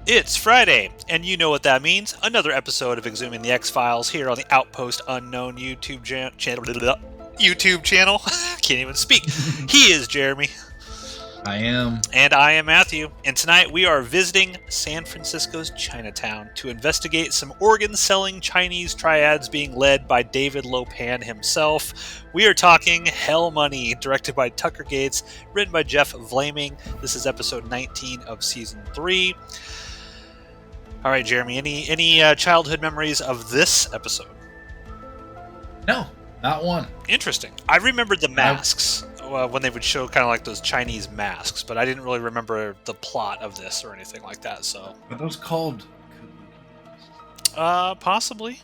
It's Friday, and you know what that means. Another episode of Exhuming the X-Files here on the Outpost Unknown channel. YouTube channel. Can't even speak. He is Jeremy. I am. And I am Matthew. And tonight we are visiting San Francisco's Chinatown to investigate some organ-selling Chinese triads being led by David Lopan himself. We are talking Hell Money, directed by Tucker Gates, written by Jeff Vlaming. This is episode 19 of season 3. All right, Jeremy. Any childhood memories of this episode? No, not one. Interesting. I remembered the masks when they would show kind of like those Chinese masks, but I didn't really remember the plot of this or anything like that. So, Are those called? possibly.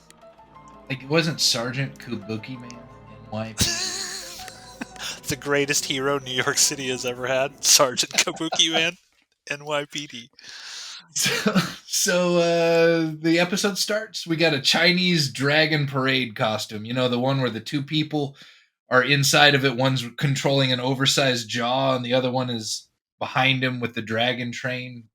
Like it wasn't Sergeant Kabuki Man in YP. The greatest hero New York City has ever had, Sergeant Kabuki Man, NYPD. So the episode starts. We got a Chinese dragon parade costume. You know, the one where the two people are inside of it. One's controlling an oversized jaw, and the other one is behind him with the dragon train.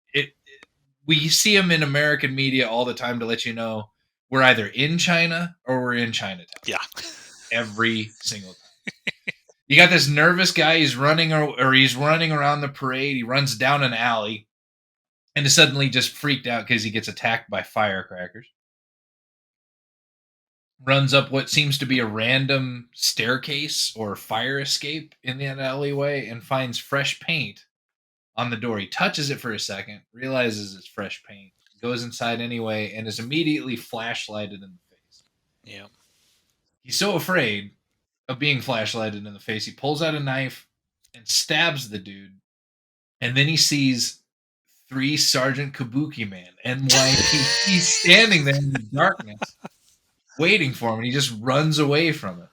We see them in American media all the time to let you know we're either in China or we're in Chinatown. Yeah. Every single time. You got this nervous guy. He's running around the parade. He runs down an alley and is suddenly just freaked out because he gets attacked by firecrackers. Runs up what seems to be a random staircase or fire escape in that alleyway and finds fresh paint on the door. He touches it for a second, realizes it's fresh paint, goes inside anyway, and is immediately flashlighted in the face. Yeah. He's so afraid of being flashlighted in the face, he pulls out a knife and stabs the dude. And then he sees 3 Sergeant Kabuki Man, NYP. He's standing there in the darkness, waiting for him, and he just runs away from it.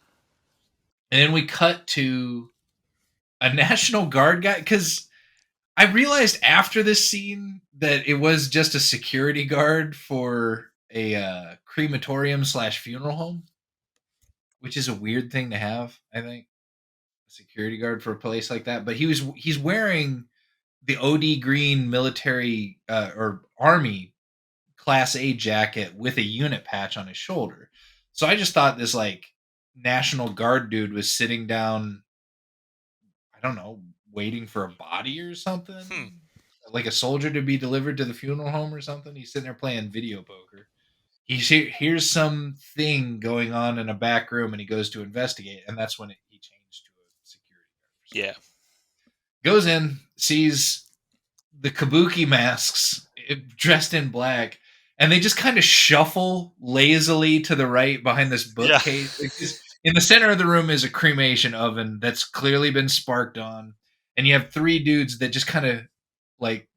And then we cut to a National Guard guy, because I realized after this scene that it was just a security guard for a crematorium / funeral home, which is a weird thing to have, I think. A security guard for a place like that. But he's wearing the OD green military or army class A jacket with a unit patch on his shoulder. So I just thought this like National Guard dude was sitting down, I don't know, waiting for a body or something. Like a soldier to be delivered to the funeral home or something. He's sitting there playing video poker. He hears something going on in a back room and he goes to investigate, and that's when he changed to a security guard. Yeah. Goes in, sees the kabuki masks dressed in black, and they just kind of shuffle lazily to the right behind this bookcase. Yeah. In the center of the room is a cremation oven that's clearly been sparked on, and you have 3 dudes that just kind of like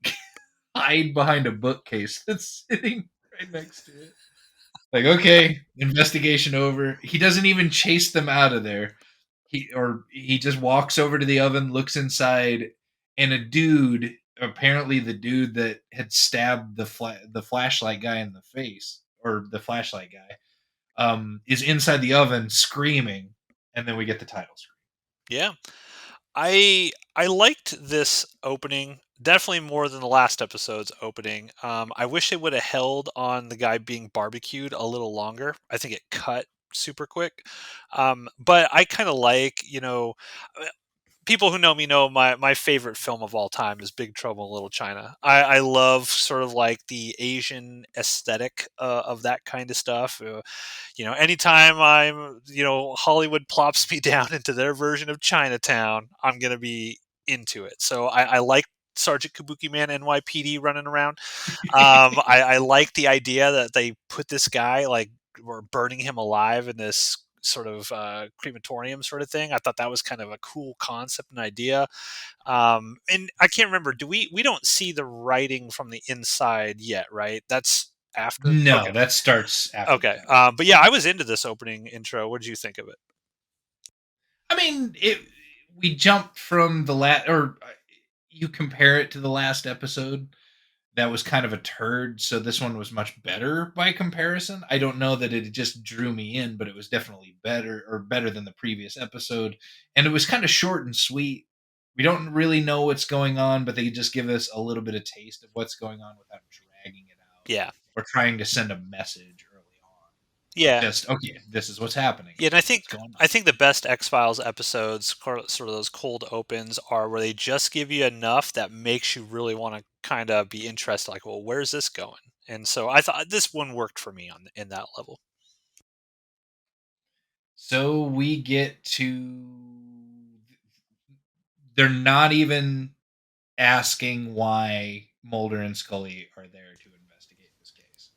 hide behind a bookcase that's sitting right next to it. Like, okay, investigation over. He doesn't even chase them out of there. He just walks over to the oven, looks inside, and a dude, apparently the dude that had stabbed the flashlight guy in the face, or the flashlight guy, is inside the oven screaming, and then we get the title screen. Yeah. I liked this opening definitely more than the last episode's opening. I wish they would have held on the guy being barbecued a little longer. I think it cut super quick. But I kind of like, people who know me know my favorite film of all time is Big Trouble in Little China. I love sort of like the Asian aesthetic of that kind of stuff. Anytime Hollywood plops me down into their version of Chinatown, I'm going to be into it. So I like Sergeant Kabuki Man NYPD running around. I like the idea that they put this guy, like, we're burning him alive in this sort of crematorium sort of thing. I thought that was kind of a cool concept and idea. And I can't remember, we don't see the writing from the inside yet, right? That's after? No, Okay. that starts after. Okay. But yeah, I was into this opening intro. What did you think of it? I mean, we jumped from you compare it to the last episode, that was kind of a turd, so this one was much better by comparison. I don't know that it just drew me in, but it was definitely better than the previous episode. And it was kind of short and sweet. We don't really know what's going on, but they just give us a little bit of taste of what's going on without dragging it out Yeah. or trying to send a message early on. Yeah. Just okay, this is what's happening. Yeah, and Here's what's going on. I think the best X Files episodes, sort of those cold opens, are where they just give you enough that makes you really want to kind of be interested. Like, well, where's this going? And so I thought this one worked for me on in that level. So we get to they're not even asking why Mulder and Scully are there to investigate this case.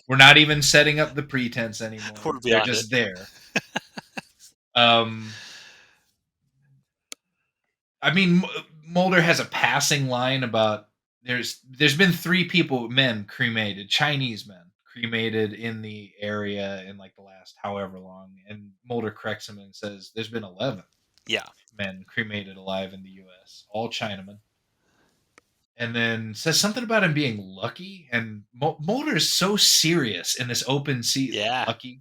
We're not even setting up the pretense We're anymore. They're beyond it. just there. Um, I mean, Mulder has a passing line about there's been 3 men cremated, Chinese men cremated in the area in like the last however long, and Mulder corrects him and says there's been 11 Yeah, men cremated alive in the U.S., all Chinamen. And then says something about him being lucky, and Mulder is so serious in this open seat. yeah, Lucky,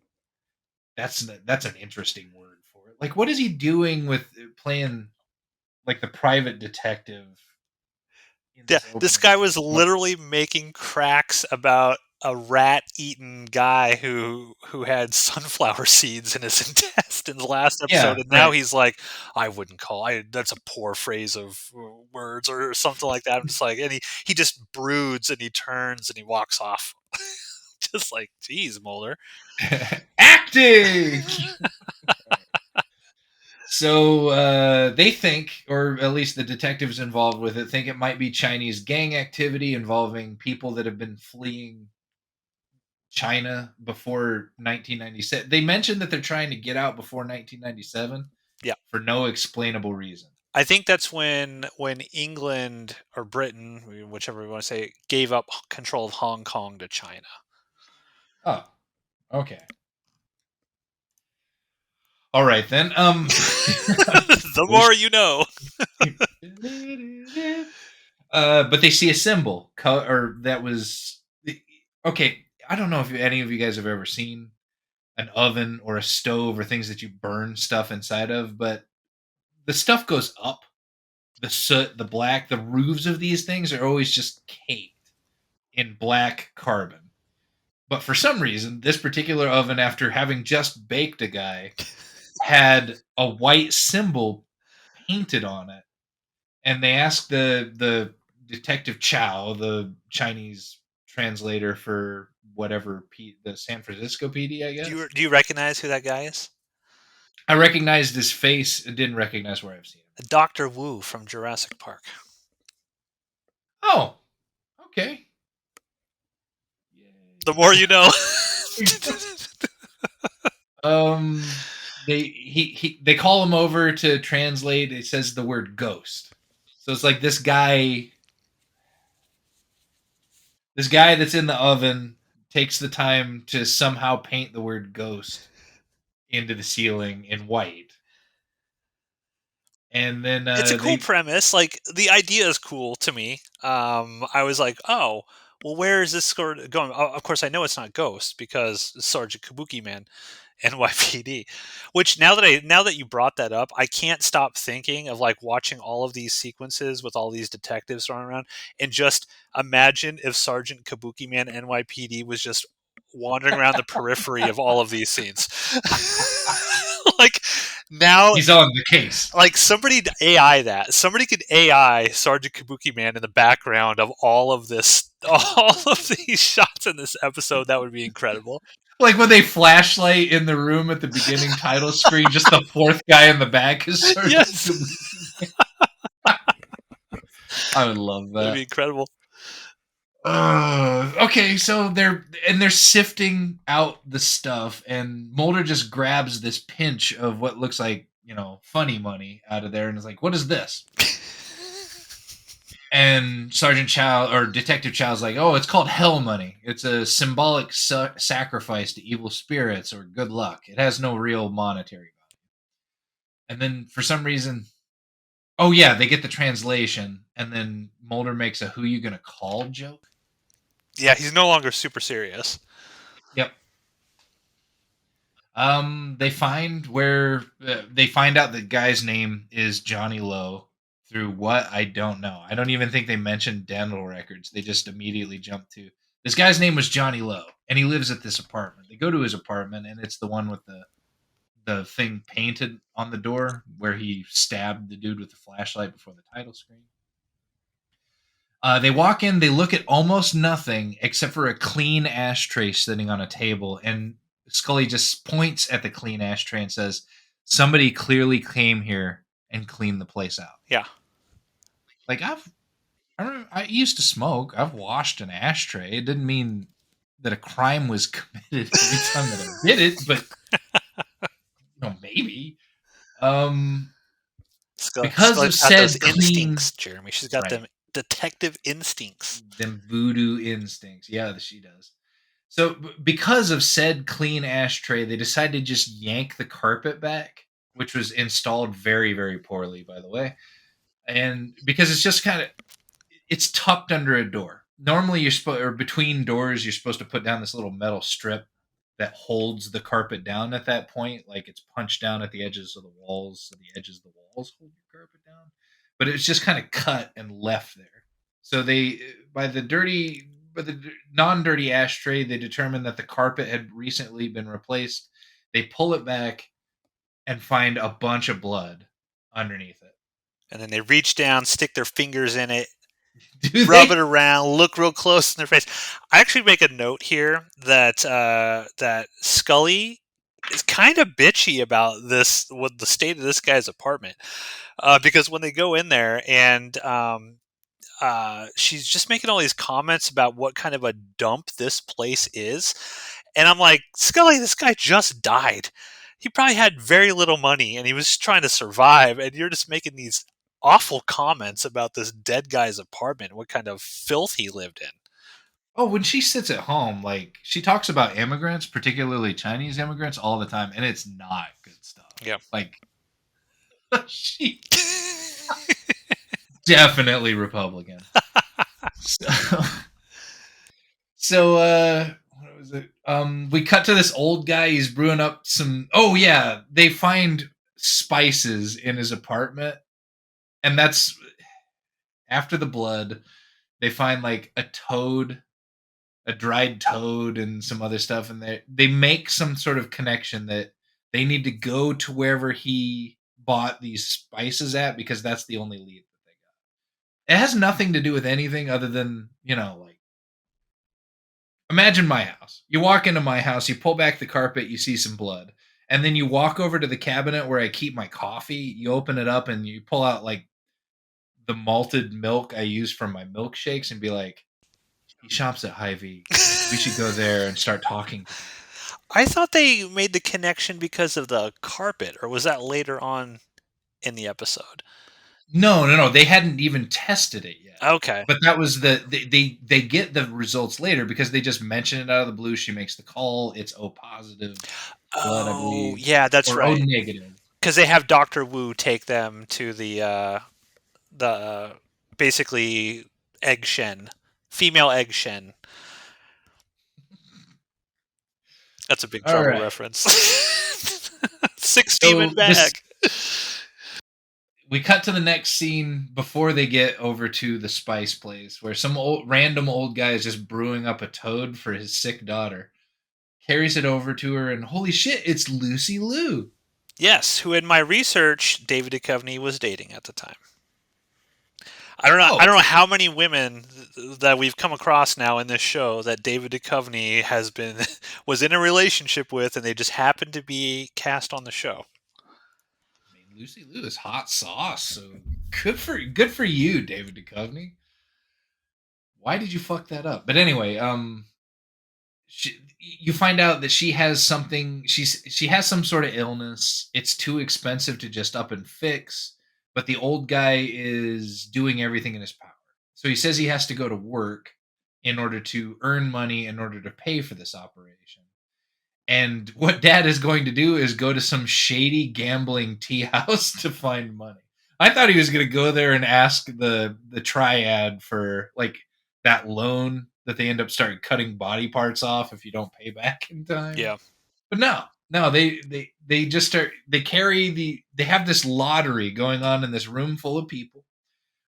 that's an interesting word for it. Like, what is he doing with playing like the private detective in yeah. this This opening guy scene? was literally making cracks about a rat-eaten guy who had sunflower seeds in his intestines last episode, Yeah, and now right. he's like, I wouldn't call I that's a poor phrase of words or something like that. I'm just like, and he just broods and he turns and he walks off, just like, geez, Mulder. Acting. Right. So they think, or at least the detectives involved with it, think it might be Chinese gang activity involving people that have been fleeing China before 1997. They mentioned that they're trying to get out before 1997 Yeah. for no explainable reason. I think that's when England or Britain, whichever we want to say, gave up control of Hong Kong to China. Oh, okay. All right then. The We'll more you know. but they see a symbol, or that was okay. I don't know if any of you guys have ever seen an oven or a stove or things that you burn stuff inside of, but the stuff goes up. The soot, the black, the roofs of these things are always just caked in black carbon. But for some reason, this particular oven, after having just baked a guy, had a white symbol painted on it. And they asked the detective Chow, the Chinese translator for whatever the San Francisco PD, I guess. Do you recognize who that guy is? I recognized his face and didn't recognize where I've seen him. Doctor Wu from Jurassic Park. Oh, okay. The more you know. um, they call him over to translate. It says the word ghost. So it's like this guy that's in the oven takes the time to somehow paint the word ghost into the ceiling in white. And then It's a cool they premise. Like, the idea is cool to me. I was like, oh, well, where is this sort going? Of course, I know it's not Ghost because Sergeant Kabuki Man. NYPD. Which, now that you brought that up, I can't stop thinking of like watching all of these sequences with all these detectives running around, and just imagine if Sergeant Kabuki Man NYPD was just wandering around the periphery of all of these scenes. Like, now, he's on the case. like, somebody AI that. Somebody could AI Sergeant Kabuki Man in the background of all of this, all of these shots in this episode. That would be incredible. Like when they flashlight in the room at the beginning title screen, just the fourth guy in the back is Sergeant Yes. Kabuki. I would love That'd be that. incredible. Okay, so they're sifting out the stuff, and Mulder just grabs this pinch of what looks like funny money out of there, and is like, "What is this?" And Sergeant Chow or Detective Chow's like, "Oh, it's called hell money. It's a symbolic sacrifice to evil spirits or good luck. It has no real monetary value." And then for some reason, oh yeah, they get the translation, and then Mulder makes a "Who you gonna call" joke. Yeah, he's no longer super serious. Yep. They find out the guy's name is Johnny Lowe Through what? I don't know. I don't even think they mentioned dental records. They just immediately jumped to this guy's name was Johnny Lowe, and he lives at this apartment. They go to his apartment, and it's the one with the thing painted on the door where he stabbed the dude with the flashlight before the title screen. They walk in, they look at almost nothing except for a clean ashtray sitting on a table, and Scully just points at the clean ashtray and says, "Somebody clearly came here and cleaned the place out." Yeah. Like I used to smoke. I've washed an ashtray. It didn't mean that a crime was committed every time that I did it, but maybe. Um, because of Scully's got those said clean, instincts, Jeremy. She's got right, them detective instincts. them voodoo instincts. Yeah, she does. So because of said clean ashtray, they decided to just yank the carpet back, which was installed very, very poorly, by the way. And because it's just kind of it's tucked under a door. Normally, you're supposed or between doors, you're supposed to put down this little metal strip that holds the carpet down at that point, like it's punched down at the edges of the walls, so the edges of the walls hold your carpet down. But it's just kind of cut and left there. So they, by the non-dirty ashtray, they determined that the carpet had recently been replaced. They pull it back and find a bunch of blood underneath it. And then they reach down, stick their fingers in it, Do rub it they? around, look real close in their face. I actually make a note here that that Scully is kind of bitchy about this, what the state of this guy's apartment, because when they go in there and she's just making all these comments about what kind of a dump this place is, and I'm like, Scully, this guy just died. He probably had very little money and he was just trying to survive, and you're just making these awful comments about this dead guy's apartment, what kind of filth he lived in. Oh, when she sits at home, like she talks about immigrants, particularly Chinese immigrants, all the time, and it's not good stuff. Yeah. Like she definitely Republican. So, so what was it? We cut to this old guy. He's brewing up some. Oh yeah, they find spices in his apartment, and that's after the blood. They find like a dried toad and some other stuff, and they make some sort of connection that they need to go to wherever he bought these spices at because that's the only lead that they got. It has nothing to do with anything other than like imagine my house. You walk into my house, you pull back the carpet, you see some blood, and then you walk over to the cabinet where I keep my coffee. You open it up and you pull out like the malted milk I use for my milkshakes, and be like, he shops at Hy-Vee. We should go there and start talking to people. I thought they made the connection because of the carpet, or was that later on in the episode? No, no, no. They hadn't even tested it yet. Okay. But that was they get the results later because they just mention it out of the blue. She makes the call. It's O positive blood, I Oh, believe, yeah, that's or O right. negative. Because they have Doctor Wu take them to the basically egg shen, female egg shen. That's a big All trouble right. reference. Six demon So this bag. we cut to the next scene before they get over to the spice place where some random old guy is just brewing up a toad for his sick daughter. Carries it over to her, and holy shit, it's Lucy Liu. Yes, who in my research David Duchovny was dating at the time. I don't know. I Oh, don't know how many women that we've come across now in this show that David Duchovny has been was in a relationship with, and they just happened to be cast on the show. I mean, Lucy Liu is hot sauce, so good for you, David Duchovny. Why did you fuck that up? But anyway, you find out that she has something. She has some sort of illness. It's too expensive to just up and fix. But the old guy is doing everything in his power. So he says he has to go to work in order to earn money in order to pay for this operation. And what dad is going to do is go to some shady gambling tea house to find money. I thought he was going to go there and ask the triad for like that loan that they end up start cutting body parts off if you don't pay back in time. Yeah. But no, no, they just start they carry they have this lottery going on in this room full of people.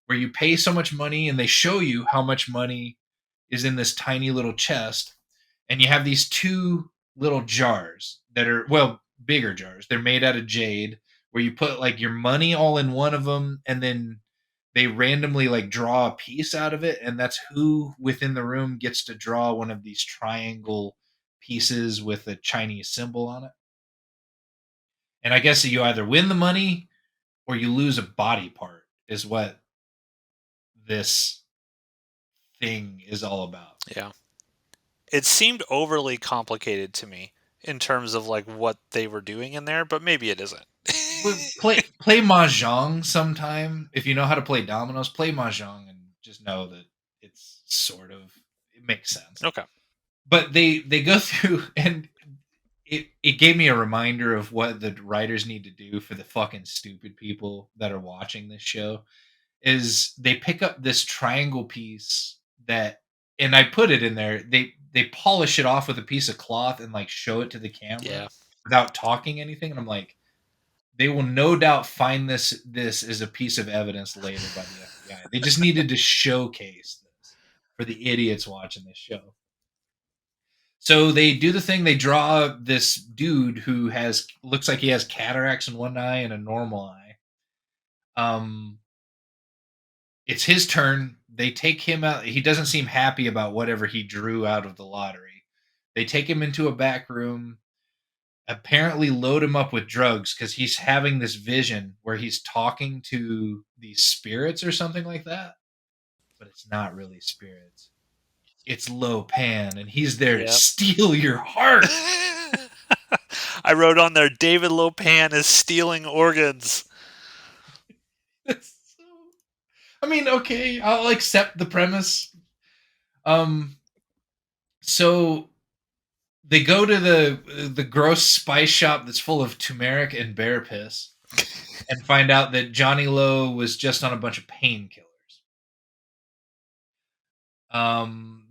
where you pay so much money and they show you how much money is in this tiny little chest, and you have these two little jars that are, well, bigger jars. They're made out of jade, where you put like your money all in one of them, and then they randomly like draw a piece out of it, and that's who within the room gets to draw one of these triangle pieces with a Chinese symbol on it. And I guess you either win the money or you lose a body part, is what this thing is all about. Yeah. It seemed overly complicated to me in terms of like what they were doing in there, but maybe it isn't. But play mahjong sometime. If you know how to play dominoes, play mahjong and just know that it's sort of, it makes sense. Okay. But they go through, and it gave me a reminder of what the writers need to do for the fucking stupid people that are watching this show. Is they pick up this triangle piece that, and I put it in there. They polish it off with a piece of cloth and like show it to the camera Yeah. without talking anything, and I'm like, they will no doubt find this as a piece of evidence later by the FBI. They just needed to showcase this for the idiots watching this show. So they do the thing. They draw this dude who has, looks like he has cataracts in one eye and a normal eye. It's his turn. They take him out. He doesn't seem happy about whatever he drew out of the lottery. They take him into a back room, apparently load him up with drugs because he's having this vision where he's talking to these spirits or something like that. But it's not really spirits. It's Lo Pan, and he's there to Yeah. steal your heart. I wrote on there, David Lopan is stealing organs. So, I mean, okay, I'll accept the premise. So they go to the gross spice shop that's full of turmeric and bear piss, and find out that Johnny Lowe was just on a bunch of painkillers.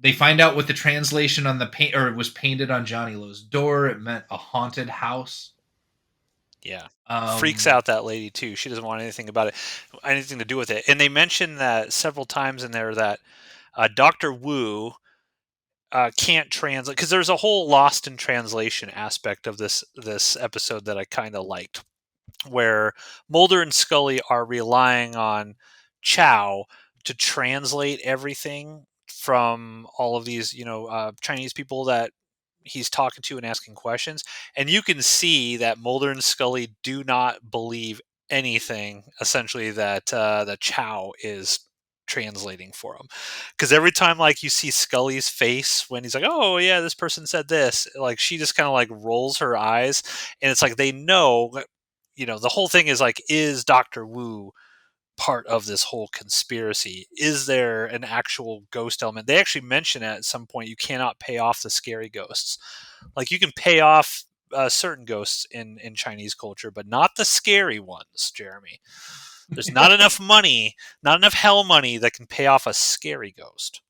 They find out what the translation on the paint, or it was painted on Johnny Lowe's door. It meant a haunted house. Yeah. Freaks Um, out that lady too. She doesn't want anything about it, anything to do with it. And they mention that several times in there that Dr. Wu can't translate, because there's a whole lost in translation aspect of this episode that I kind of liked, where Mulder and Scully are relying on Chow to translate everything from all of these, Chinese people that he's talking to and asking questions. And you can see that Mulder and Scully do not believe anything, essentially, that Chow is translating for him, because every time like you see Scully's face when he's like, oh yeah, this person said this, like she just kind of like rolls her eyes, and it's like they know, the whole thing is like, is Dr. Wu part of this whole conspiracy? Is there an actual ghost element? They actually mention at some point you cannot pay off the scary ghosts. Like you can pay off certain ghosts in Chinese culture, but not the scary ones, Jeremy. There's not enough money, not enough hell money that can pay off a scary ghost.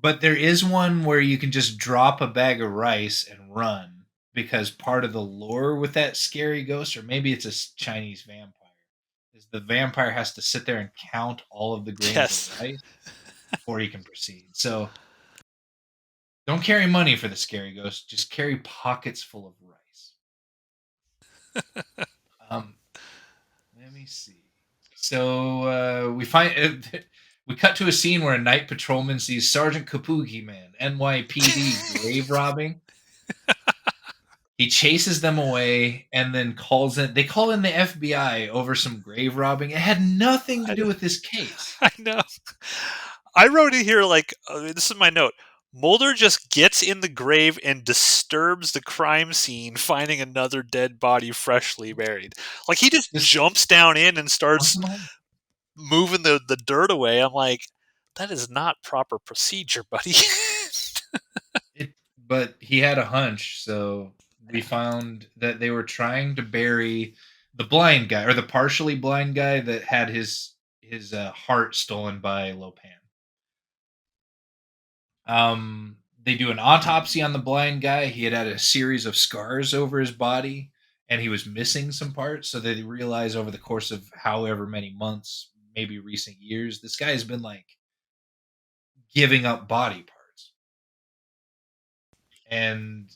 but there is one where you can just drop a bag of rice and run, because part of the lore with that scary ghost, or maybe it's a Chinese vampire, is the vampire has to sit there and count all of the grains Yes. of rice before he can proceed. So don't carry money for the scary ghost. Just carry pockets full of rice. Um, let me see. So we cut to a scene where a night patrolman sees Sergeant Kabuki Man, NYPD, grave robbing. He chases them away and then calls in. They call in the FBI over some grave robbing. It had nothing to I do know. with this case. I know. I wrote it here like, this is my note. Mulder just gets in the grave and disturbs the crime scene, finding another dead body freshly buried. Like he just Just jumps down in and wants starts them home. moving the dirt away. I'm like, that is not proper procedure, buddy. But he had a hunch, so we found that they were trying to bury the blind guy, or the partially blind guy that had his heart stolen by Lopan. They do an autopsy on the blind guy. He had a series of scars over his body, and he was missing some parts. So they realize over the course of however many months, maybe recent years, this guy has been like giving up body parts. And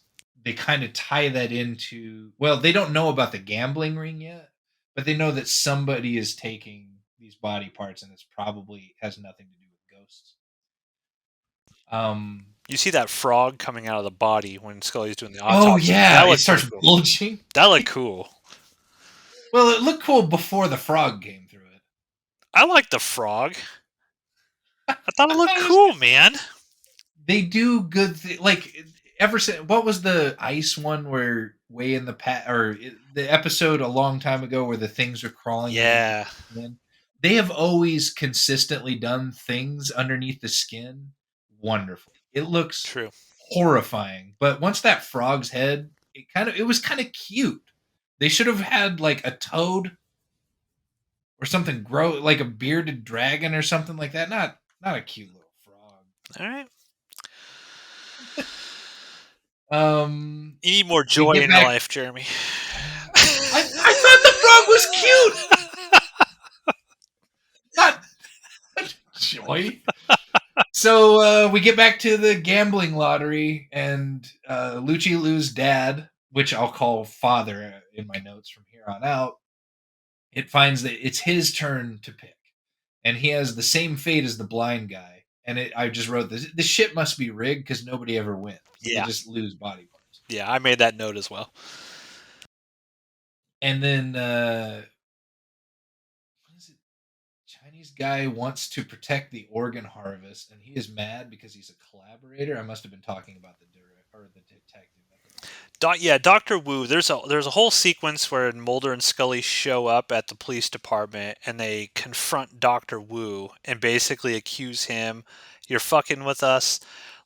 they kind of tie that into, well, they don't know about the gambling ring yet, but they know that somebody is taking these body parts and it's probably has nothing to do with ghosts. Um You see that frog coming out of the body when Scully's doing the oh autopsy. yeah, That it looked pretty starts cool. bulging. That looked cool. Well, it looked cool before the frog came through it. I like the frog. I thought it I looked thought it was cool, man. they do good like ever since what was the ice one where way in the the episode a long time ago where the things are crawling underneath Yeah, the skin. They have always consistently done things underneath the skin wonderfully. It looks true. horrifying, but once that frog's head, it was kind of cute. They should have had like a toad or something grow like a bearded dragon or something like that. Not a cute little frog. All right. Um, You need more we joy get in your back. life, Jeremy. I thought the frog was cute. Not joy. So we get back to the gambling lottery, and Lucci Lou's dad, which I'll call father in my notes from here on out, it finds that it's his turn to pick, and he has the same fate as the blind guy. And I just wrote this: the shit must be rigged because nobody ever wins. They Yeah, just lose body parts. yeah. I made that note as well. And then what is it? Chinese guy wants to protect the organ harvest, and he is mad because he's a collaborator. I must have been talking about the direct or the detective at the moment. Yeah, Doctor Wu. There's a whole sequence where Mulder and Scully show up at the police department and they confront Doctor Wu and basically accuse him, "You're fucking with us.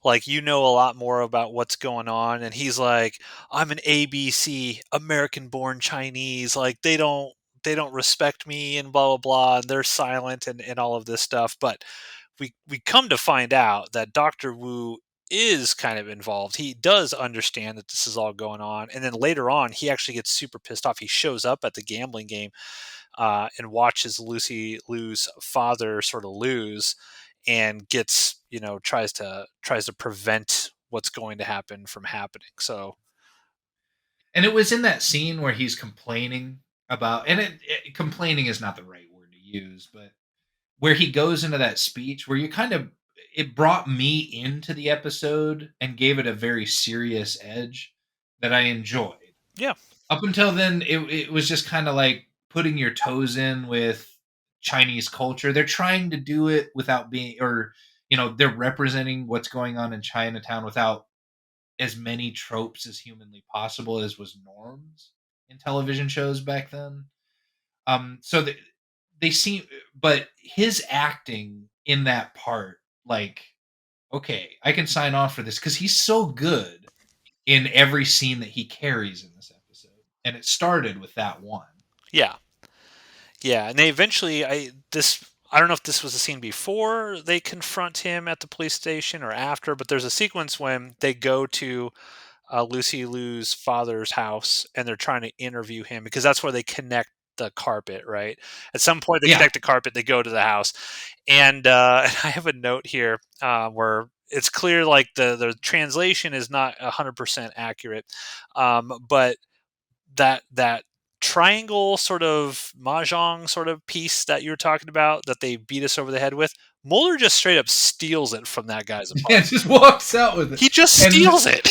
Like you know a lot more about what's going on." And he's like, "I'm an ABC, American-born Chinese. Like they don't respect me and blah blah blah. And they're silent and all of this stuff." But we come to find out that Doctor Wu is kind of involved. He does understand that this is all going on, and then later on, he actually gets super pissed off. He shows up at the gambling game and watches Lucy Lou's father sort of lose, and gets tries to prevent what's going to happen from happening. So And it was in that scene where he's complaining about, and complaining is not the right word to use, but where he goes into that speech where you kind of it brought me into the episode and gave it a very serious edge that I enjoyed. yeah, Up until then, it was just kind of like putting your toes in with Chinese culture. They're trying to do it without being, or they're representing what's going on in Chinatown without as many tropes as humanly possible as was norms in television shows back then. So they seem, but his acting in that part, like, okay, I can sign off for this because he's so good in every scene that he carries in this episode, and it started with that one. yeah, yeah. And they eventually, I don't know if this was a scene before they confront him at the police station or after, but there's a sequence when they go to Lucy Lou's father's house and they're trying to interview him because that's where they connect the carpet, right? At some point, they Yeah, connect the carpet, they go to the house. And I have a note here where it's clear like the translation is not 100% accurate. But that triangle sort of mahjong sort of piece that you were talking about that they beat us over the head with, Mulder just straight up steals it from that guy's yeah, apartment. just walks out with it, He just and steals it.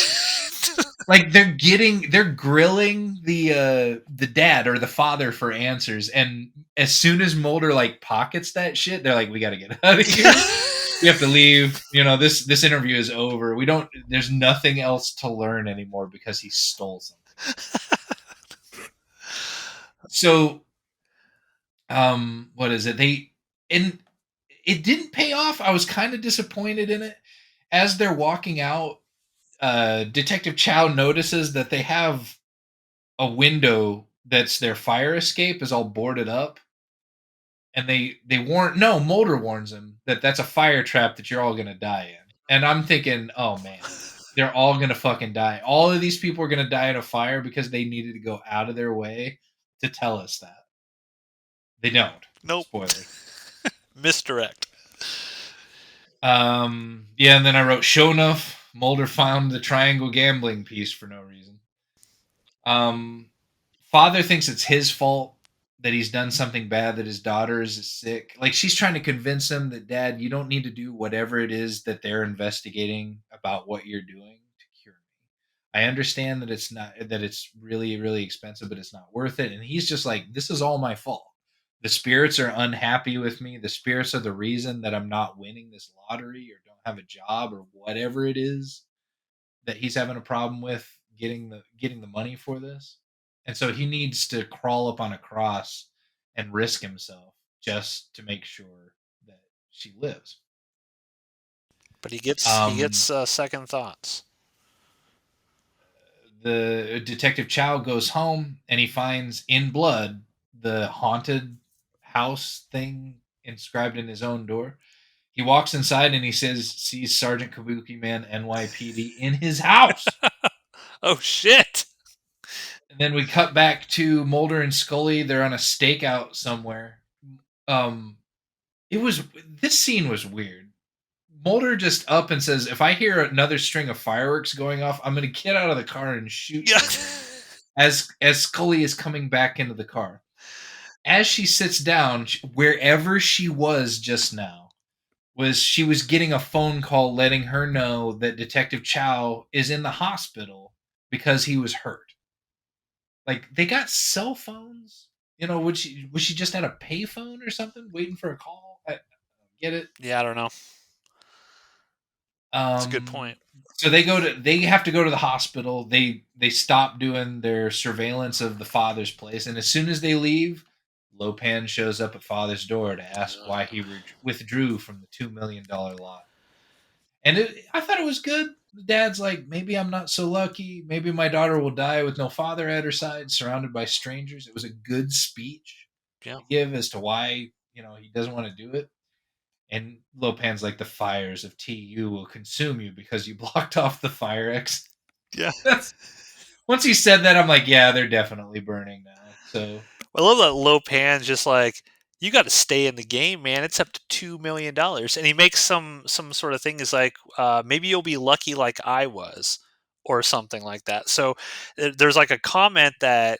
like they're grilling the dad or the father for answers, and as soon as Mulder like pockets that shit, they're like, we got to get out of here. We have to leave. This interview is over. We don't. There's nothing else to learn anymore because he stole something. So, what is it? And it didn't pay off. I was kind of disappointed in it. As they're walking out, Detective Chow notices that they have a window that's their fire escape is all boarded up, and they warn no Mulder warns him that that's a fire trap that you're all gonna die in. And I'm thinking, oh man, they're all gonna fucking die. All of these people are gonna die in a fire because they needed to go out of their way to tell us that. They don't. Nope. Spoiler. Misdirect. Yeah, and then I wrote, show enough, Mulder found the triangle gambling piece for no reason. Um, Father thinks it's his fault that he's done something bad, that his daughter is sick. Like, she's trying to convince him that, Dad, you don't need to do whatever it is that they're investigating about what you're doing to cure me. I understand that it's really, really expensive, but it's not worth it. And he's just like, this is all my fault. The spirits are unhappy with me. The spirits are the reason that I'm not winning this lottery or don't have a job or whatever it is that he's having a problem with getting the money for this. And so he needs to crawl up on a cross and risk himself just to make sure that she lives. But he gets Um, second thoughts. the detective Chow goes home and he finds in blood the haunted house thing inscribed in his own door. He walks inside and he sees Sergeant Kabuki Man NYPD in his house. Oh shit! And then we cut back to Mulder and Scully. They're on a stakeout somewhere. Um, it was this scene was weird. Mulder just up and says, "If I hear another string of fireworks going off, I'm going to get out of the car and shoot Yeah. someone." As Scully is coming back into the car, as she sits down, wherever she was just now, she was getting a phone call letting her know that Detective Chow is in the hospital because he was hurt. Like, they got cell phones. Would she just at a payphone or something waiting for a call? I don't get it. Yeah, I don't know. It's a good Um point. so they have to go to the hospital. They stop doing their surveillance of the father's place, and as soon as they leave, Lopan shows up at father's door to ask why he withdrew from the $2 million lot. And I thought it was good. The dad's like, maybe I'm not so lucky. Maybe my daughter will die with no father at her side, surrounded by strangers. It was a good speech Yeah, to give as to why he doesn't want to do it. And Lopan's like, the fires of TU will consume you because you blocked off the fire exit. yeah. That's Once he said that, I'm like, yeah, they're definitely burning now. So I love that Lopan's just like, you got to stay in the game, man. It's up to $2 million, and he makes some sort of thing is like, maybe you'll be lucky like I was, or something like that. So there's like a comment that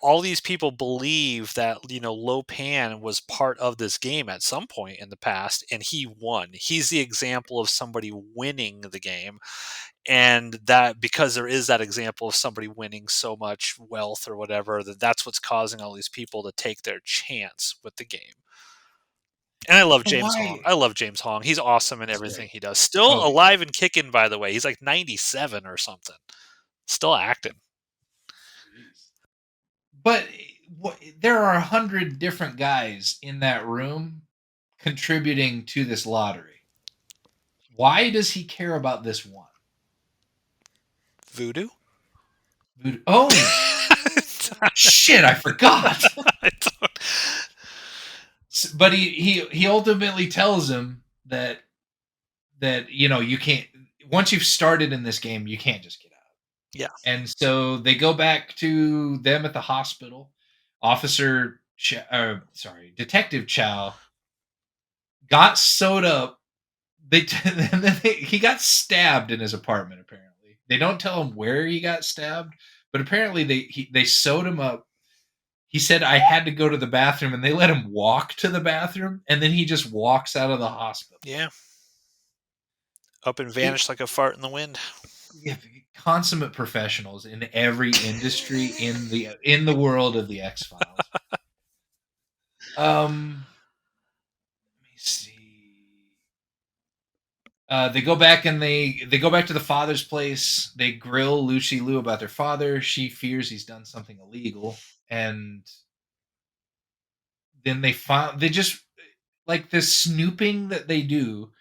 all these people believe that Lopan was part of this game at some point in the past, and he won. He's the example of somebody winning the game, and that because there is that example of somebody winning so much wealth or whatever, that's what's causing all these people to take their chance with the game. And I love James Hong. why? I love James Hong. He's awesome in He's great. everything he does. Still Oh alive and kicking, by the way. He's like 97 or something. Still acting. jeez. But there are 100 different guys in that room contributing to this lottery. Why does he care about this one? Voodoo. Oh shit! I forgot. I don't- But he ultimately tells him that you can't, once you've started in this game, you can't just get out. yeah. And so they go back to them at the hospital. Detective Chow got sewed up. He got stabbed in his apartment. Apparently, they don't tell him where he got stabbed, but apparently they sewed him up. He said, I had to go to the bathroom, and they let him walk to the bathroom, and then he just walks out of the hospital. Yeah. Up and It, vanished like a fart in the wind. we have consummate professionals in every industry in the world of the X Files. Let me see. They go back and they go back to the father's place. They grill Lucy Liu about their father. She fears he's done something illegal, and then they just, like, this snooping that they do.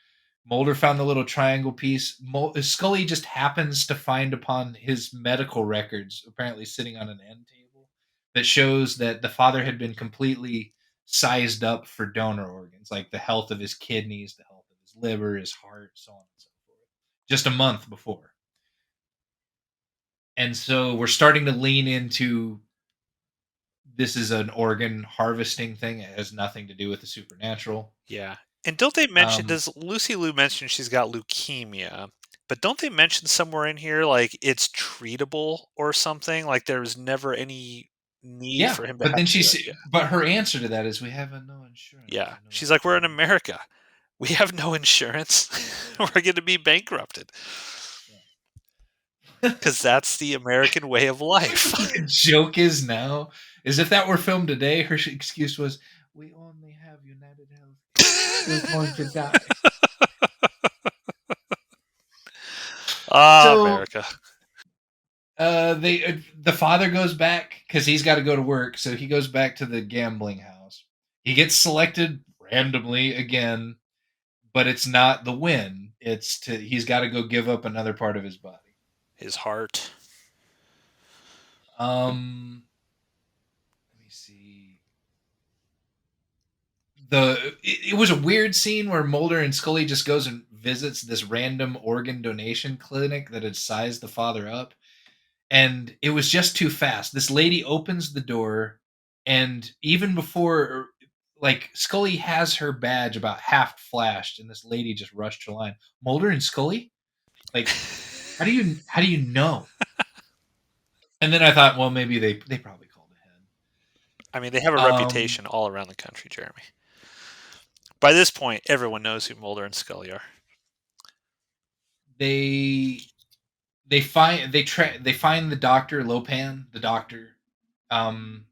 Mulder found the little triangle piece. Scully just happens to find upon his medical records, apparently sitting on an end table, that shows that the father had been completely sized up for donor organs, like the health of his kidneys, the health of his liver, his heart, so on and so forth, just a month before. And so we're starting to lean into this is an organ harvesting thing. It has nothing to do with the supernatural. Yeah. And don't they mention, Um, does Lucy Liu mention she's got leukemia? But don't they mention somewhere in here like it's treatable or something? Like there was never any need yeah, for him to but have then to do it. Yeah. but her answer to that is, "We have no insurance. Yeah. You know, She's like, we're in America. We have no insurance. yeah, We're going to be bankrupted yeah." because that's the American way of life. The joke is now is if that were filmed today, her excuse was, "We only have United Healthcare. We're going to die." Ah, So America. the father goes back because he's got to go to work, so he goes back to the gambling house. He gets selected randomly again, but it's not the win. It's to he's got to go give up another part of his body. His heart. Let me see. It was a weird scene where Mulder and Scully just goes and visits this random organ donation clinic that had sized the father up, and it was just too fast. This lady opens the door, and even before, like, Scully has her badge about half flashed, and this lady just rushed her line. Mulder and Scully, like, how do you know? And then I thought, well, maybe they probably called I mean, they have a ahead. reputation all around the country, Jeremy. By this point, everyone knows who Mulder and Scully are. They they find the doctor Lopan, the doctor. Um,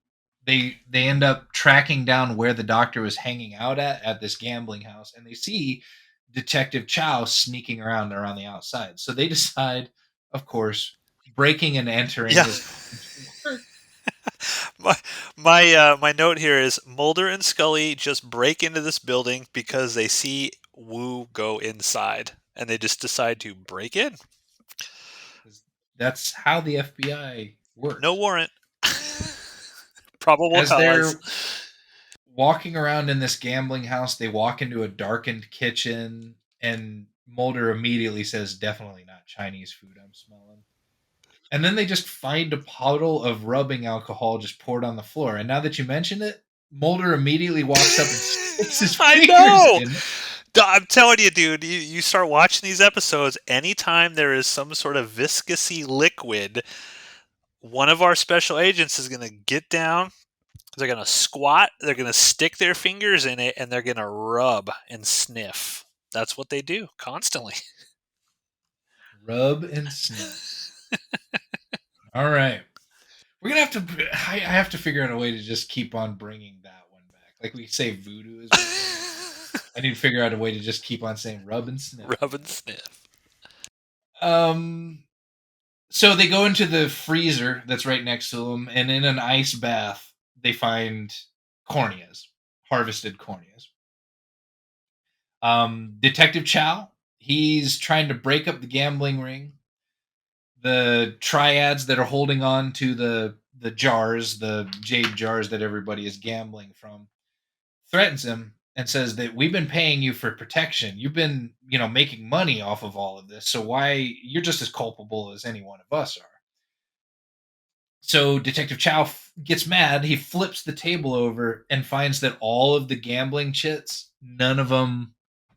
they end up tracking down where the doctor was hanging out at this gambling house, and they see Detective Chow sneaking around the outside. So they decide, of course, breaking and entering Yeah. is going to work. My note here is Mulder and Scully just break into this building because they see Wu go inside, and they just decide to break in. That's how the FBI No works. warrant. Probable As cause. they're walking around in this gambling house, they walk into a darkened kitchen, and Mulder immediately says, "Definitely not Chinese food I'm smelling." And then they just find a puddle of rubbing alcohol just poured on the floor. And now that you mention it, Mulder immediately walks up and sticks his I fingers know. in. I'm telling you, dude. You start watching these episodes. Anytime there is some sort of viscousy liquid, one of our special agents is going to get down. They're going to squat. They're going to stick their fingers in it, and they're going to rub and sniff. That's what they do constantly. Rub and sniff. All right. We're gonna have to. I have to figure out a way to just keep on bringing that one back. Like we say, voodoo is working. I need to figure out a way to just keep on saying rub and sniff. Rub and sniff. Um. So they go into the freezer that's right next to them, and in an ice bath, they find corneas, harvested corneas. Detective Chow, he's trying to break up the gambling ring. The triads that are holding on to the jars, the jade jars that everybody is gambling from, threatens him and says that we've been paying you for protection. You've been, making money off of all of this. So why you're just as culpable as any one of us are. So Detective Chow gets mad. He flips the table over and finds that all of the gambling chits, none of them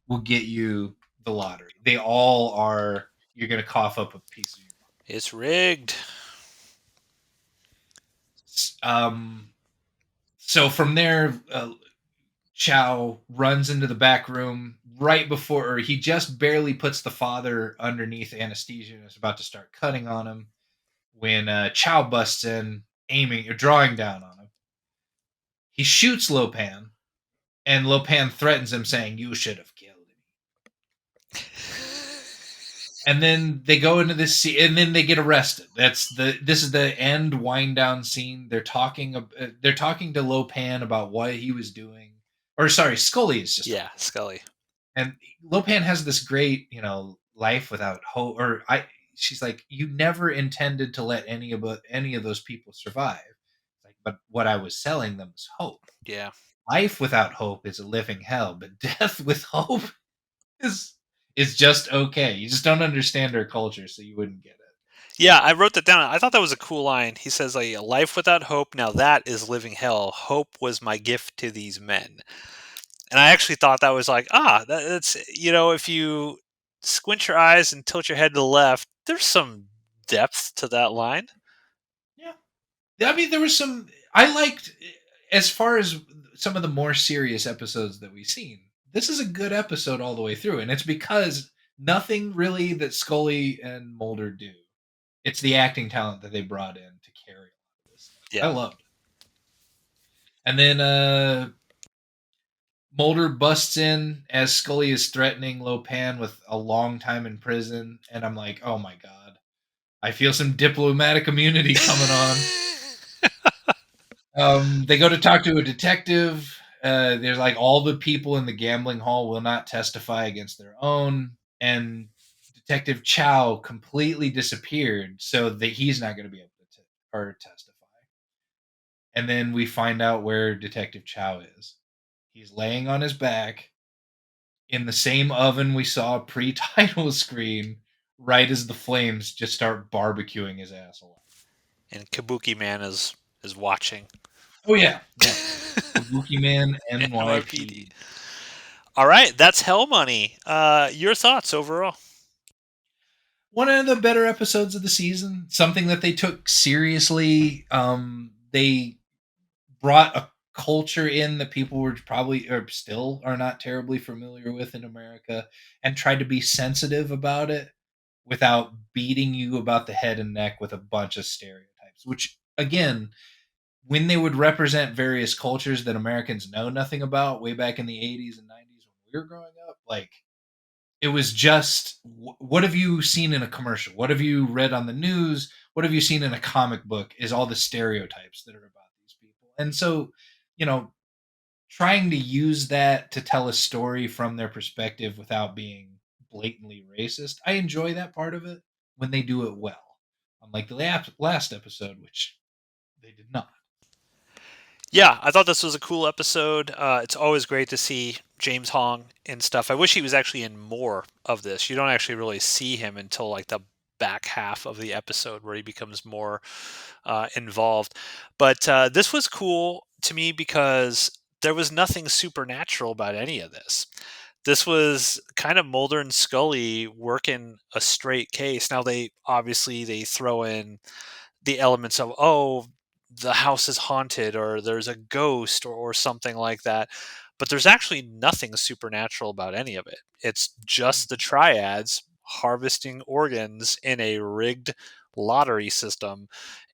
will get you the lottery. They all are, you're going to cough up a piece of your It's rigged. money. So from there, Chow runs into the back room right before, or he just barely puts the father underneath anesthesia and is about to start cutting on him when Chow busts in, aiming or drawing down on him. He shoots Lopan, and Lopan threatens him, saying, "You should have killed me." And then they go into this scene, and then they get arrested. This is the end wind down scene. They're talking to Lopan about what he was doing, or sorry, Scully is just Yeah, Scully. and Lopan has this great, life without hope. Or she's like, "You never intended to let any of those people survive." It's like, but what I was selling them was hope. Yeah. Life without hope is a living hell, but death with hope is is just okay. You just don't understand our culture, so you wouldn't get it. Yeah, I wrote that down. I thought that was a cool line. He says, "A life without hope. Now that is living hell. Hope was my gift to these men." And I actually thought that was like, that's if you squint your eyes and tilt your head to the left, there's some depth to that line. Yeah. I mean, there was some I liked as far as some of the more serious episodes that we've seen. This is a good episode all the way through, and it's because nothing really that Scully and Mulder do. It's the acting talent that they brought in to carry a lot of this stuff. I Yeah, loved it. And then Mulder busts in as Scully is threatening Lopan with a long time in prison, and I'm like, oh my god, I feel some diplomatic immunity coming on. They go to talk to a detective. There's like all the people in the gambling hall will not testify against their own, and Detective Chow completely disappeared, so that he's not going to be able to or testify. And then we find out where Detective Chow is. He's laying on his back in the same oven we saw pre-title screen, right as the flames just start barbecuing his asshole. and Kabuki Man is watching. Oh yeah, yeah. Kabuki Man NYPD. NYPD. All right, that's Hell Money. Your thoughts overall? One of the better episodes of the season. Something that they took seriously. They brought a culture in that people were probably or still are not terribly familiar with in America, and tried to be sensitive about it without beating you about the head and neck with a bunch of stereotypes. Which again, when they would represent various cultures that Americans know nothing about way back in the 80s and 90s when we were growing up, like it was just what have you seen in a commercial? What have you read on the news? What have you seen in a comic book? Is all the stereotypes that are about these people. And so, you know, trying to use that to tell a story from their perspective without being blatantly racist, I enjoy that part of it when they do it well. Unlike the last episode, which they did not. Yeah, I thought this was a cool episode. It's always great to see James Hong and stuff. I wish he was actually in more of this. You don't actually really see him until like the back half of the episode where he becomes more involved. But this was cool to me because there was nothing supernatural about any of this. This was kind of Mulder and Scully working a straight case. Now they throw in the elements of, oh, the house is haunted or there's a ghost or something like that, but there's actually nothing supernatural about any of it. It's just the triads harvesting organs in a rigged lottery system,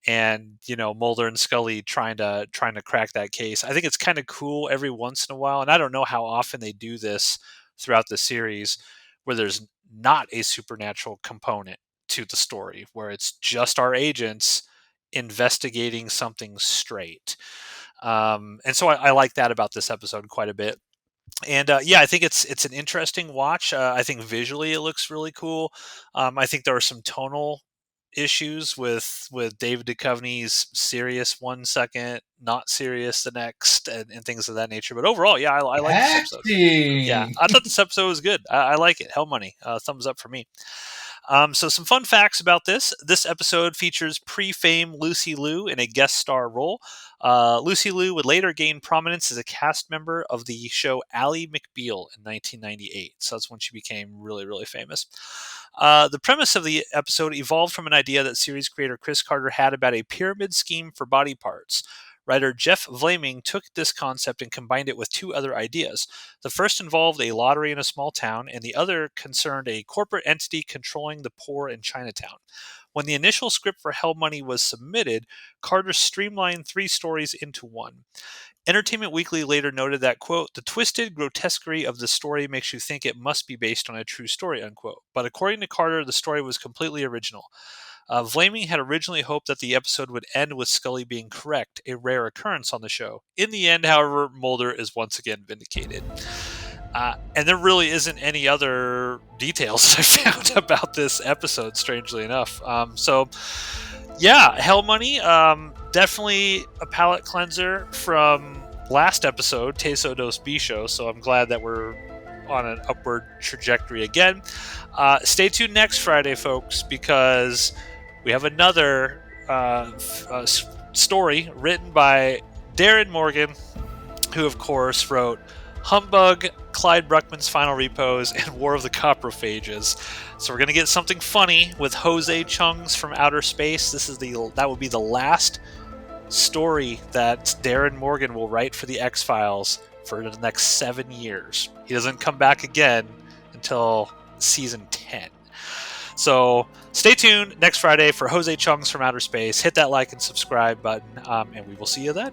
and Mulder and Scully trying to crack that case. I think it's kind of cool every once in a while, and I don't know how often they do this throughout the series, where there's not a supernatural component to the story, where it's just our agents investigating something straight. And so I like that about this episode quite a bit. And yeah, I think it's an interesting watch. I think visually it looks really cool. I think there are some tonal issues with David Duchovny's serious 1 second, not serious the next, and things of that nature. But overall, yeah, I like this episode. Yeah, Acting. I thought this episode was good. I like it. Hell Money, thumbs up for me. So some fun facts about this. This episode features pre-fame Lucy Liu in a guest star role. Lucy Liu would later gain prominence as a cast member of the show Ally McBeal in 1998. So that's when she became really, really famous. The premise of the episode evolved from an idea that series creator Chris Carter had about a pyramid scheme for body parts. Writer Jeff Vlaming took this concept and combined it with two other ideas. The first involved a lottery in a small town, and the other concerned a corporate entity controlling the poor in Chinatown. When the initial script for Hell Money was submitted, Carter streamlined three stories into one. Entertainment Weekly later noted that, quote, the twisted grotesquerie of the story makes you think it must be based on a true story, unquote. But according to Carter, the story was completely original. Vlaming had originally hoped that the episode would end with Scully being correct, a rare occurrence on the show. In the end, however, Mulder is once again vindicated. And there really isn't any other details I found about this episode, strangely enough. So, yeah, Hell Money, definitely a palate cleanser from last episode, Teso dos Bichos. So I'm glad that we're on an upward trajectory again. Stay tuned next Friday, folks, because we have another story written by Darren Morgan, who, of course, wrote Humbug, Clyde Bruckman's Final Repos, and War of the Coprophages. So we're going to get something funny with Jose Chung's From Outer Space. That will be the last story that Darren Morgan will write for the X-Files for the next 7 years. He doesn't come back again until season 10. So stay tuned next Friday for Jose Chung's From Outer Space. Hit that like and subscribe button, and we will see you then.